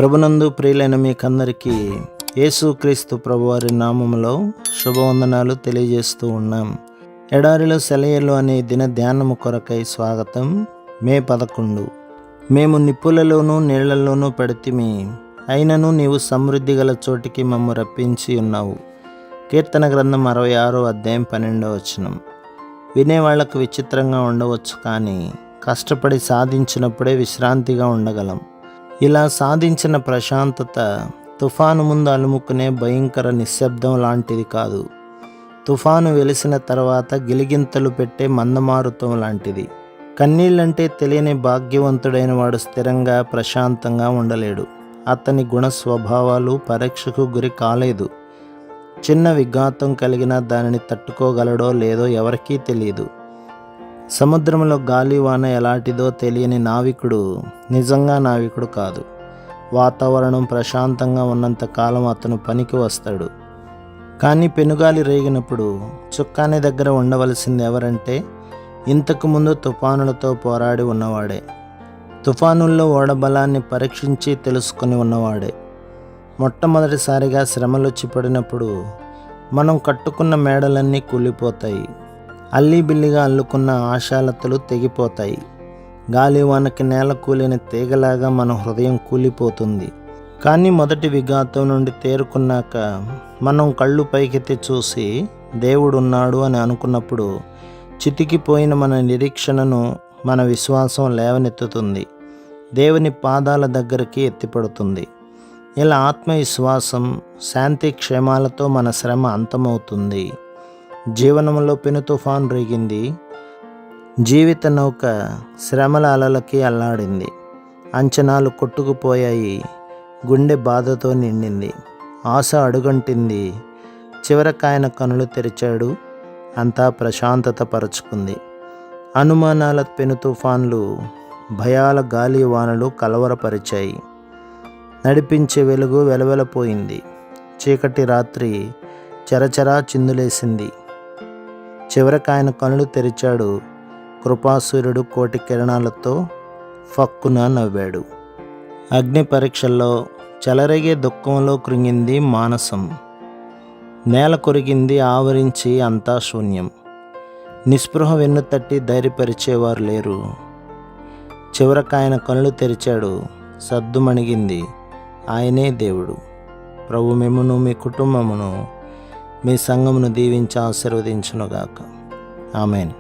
ప్రభునందు ప్రియులైన మీకందరికీ యేసుక్రీస్తు ప్రభువారి నామములో శుభవందనాలు తెలియజేస్తూ ఉన్నాం. ఎడారిలో సెలయేలు అనే దిన ధ్యానము కొరకై స్వాగతం. మే 11. మేము నిప్పులలోనూ నీళ్లలోనూ పడితిమి, అయినను నీవు సమృద్ధి గల చోటికి మమ్ము రప్పించి ఉన్నావు. కీర్తన గ్రంథం 66 అధ్యాయం 12వ వచనం. వినేవాళ్లకు విచిత్రంగా ఉండవచ్చు, కానీ కష్టపడి సాధించినప్పుడే విశ్రాంతిగా ఉండగలం. ఇలా సాధించిన ప్రశాంతత తుఫాను ముందు అలుముకునే భయంకర నిశ్శబ్దం లాంటిది కాదు. తుఫాను వెలిసిన తర్వాత గిలిగింతలు పెట్టే మందమారుతం లాంటిది. కన్నీళ్ళంటే తెలియని భాగ్యవంతుడైన వాడు స్థిరంగా ప్రశాంతంగా ఉండలేడు. అతని గుణ స్వభావాలు పరీక్షకు గురి కాలేదు. చిన్న విఘాతం కలిగినా దానిని తట్టుకోగలడో లేదో ఎవరికీ తెలియదు. సముద్రంలో గాలివాన ఎలాంటిదో తెలియని నావికుడు నిజంగా నావికుడు కాదు. వాతావరణం ప్రశాంతంగా ఉన్నంత కాలం అతను పనికి వస్తాడు. కానీ పెనుగాలి రేగినప్పుడు చుక్కాని దగ్గర ఉండవలసింది ఎవరంటే ఇంతకుముందు తుఫానులతో పోరాడి ఉన్నవాడే. తుఫానుల్లో ఓడబలాన్ని పరీక్షించి తెలుసుకుని ఉన్నవాడే. మొట్టమొదటిసారిగా శ్రమలొచ్చి పడినప్పుడు మనం కట్టుకున్న మేడలన్నీ కూలిపోతాయి. అల్లీబిల్లిగా అల్లుకున్న ఆశాలతలు తెగిపోతాయి. గాలివానకి నేల కూలిన తీగలాగా మన హృదయం కూలిపోతుంది. కానీ మొదటి విఘాతం నుండి తేరుకున్నాక మనం కళ్ళు పైకెత్తి చూసి దేవుడున్నాడు అని అనుకున్నప్పుడు చితికిపోయిన మన నిరీక్షణను, మన విశ్వాసం లేవనెత్తుతుంది. దేవుని పాదాల దగ్గరికి ఎత్తిపడుతుంది. ఇలా ఆత్మవిశ్వాసం, శాంతి క్షేమాలతో మన శ్రమ అంతమవుతుంది. జీవనంలో పెను తుఫాను రేగింది. జీవిత నౌక శ్రమల అలలకి అల్లాడింది. అంచనాలు కొట్టుకుపోయాయి. గుండె బాధతో నిండింది. ఆశ అడుగంటింది. చివరికి ఆయన కనులు తెరిచాడు. అంతా ప్రశాంతత పరుచుకుంది. అనుమానాల పెను తుఫాన్లు, భయాల గాలి వానలు కలవరపరిచాయి. నడిపించే వెలుగు వెలవెలపోయింది. చీకటి రాత్రి చరచరా చిందులేసింది. చివరికి ఆయన కనులు తెరిచాడు. కృపాసూర్యుడు కోటి కిరణాలతో ఫక్కున నవ్వాడు. అగ్ని పరీక్షల్లో చెలరేగే దుఃఖంలో కృంగింది మానసం. నేల కొరిగింది, ఆవరించి అంతా శూన్యం. నిస్పృహ వెన్ను తట్టి ధైర్యపరిచేవారు లేరు. చివరికి ఆయన కనులు తెరిచాడు. సద్దుమణిగింది. ఆయనే దేవుడు. ప్రభు మిమ్మును, మీ కుటుంబమును, మీ సంఘమును దీవించి ఆశీర్వదించునుగాక. ఆమేన్.